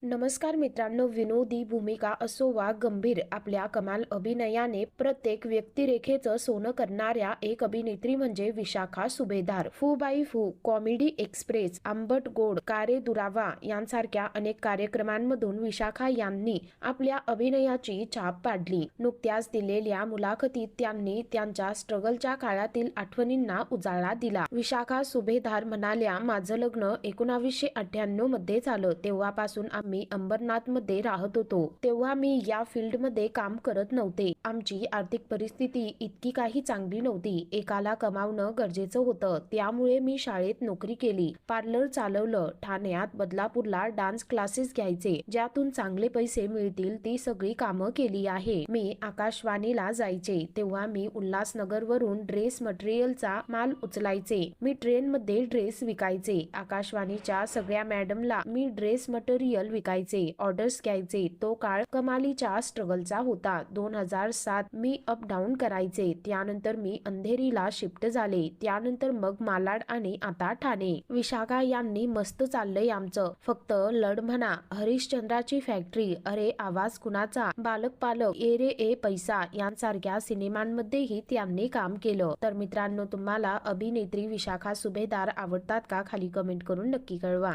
नमस्कार मित्रांनो, विनोदी भूमिका असो वा गंभीर, आपल्या कमाल अभिनयाने प्रत्येक व्यक्तिरेखेचं सोनं करणाऱ्या एक अभिनेत्री म्हणजे विशाखा सुभेदार. फू बाई फू, कॉमेडी एक्सप्रेस, आंबट गोड, कारे दुरावा यांसारख्या अनेक कार्यक्रमांमधून विशाखा यांनी आपल्या अभिनयाची छाप पाडली. नुकत्याच दिलेल्या मुलाखतीत त्यांनी त्यांच्या स्ट्रगलच्या काळातील आठवणींना उजाळा दिला. विशाखा सुभेदार म्हणाल्या, माझं लग्न 1998 मध्ये झालं. तेव्हापासून आम्ही अंबरनाथ मध्ये राहत होतो. तेव्हा मी या फील्ड मध्ये काम करत नव्हते. आमची आर्थिक परिस्थिती इतकी काही चांगली नव्हती. एकाला कमावणं गरजेचं होतं. त्यामुळे मी शाळेत नोकरी केली, पार्लर चालवलं, ठाण्यात बदलापूरला डान्स क्लासेस घ्यायचे, ज्यातून चांगले पैसे मिळतील ती सगळी कामं केली आहे. मी आकाशवाणीला जायचे तेव्हा मी उल्हासनगर वरून ड्रेस मटेरियलचा माल उचलायचे. मी ट्रेन मध्ये ड्रेस विकायचे. आकाशवाणीच्या सगळ्या मॅडमला मी ड्रेस मटेरियल विकायचे, ऑर्डर्स घ्यायचे. तो काळ कमालीच्या स्ट्रगलचा होता. 2007 मी अप डाऊन करायचे. त्यानंतर मी अंधेरीला शिफ्ट झाले. त्यानंतर मग मालाड आणि आता ठाणे. विशाखा यांनी मस्त चाललंय आमचं, फक्त लढ म्हणा, हरिश्चंद्राची फॅक्टरी, अरे आवाज कुणाचा, बालक पालक, ए रे ए पैसा यांसारख्या सिनेमांमध्येही त्यांनी काम केलं. तर मित्रांनो, तुम्हाला अभिनेत्री विशाखा सुभेदार आवडतात का? खाली कमेंट करून नक्की कळवा.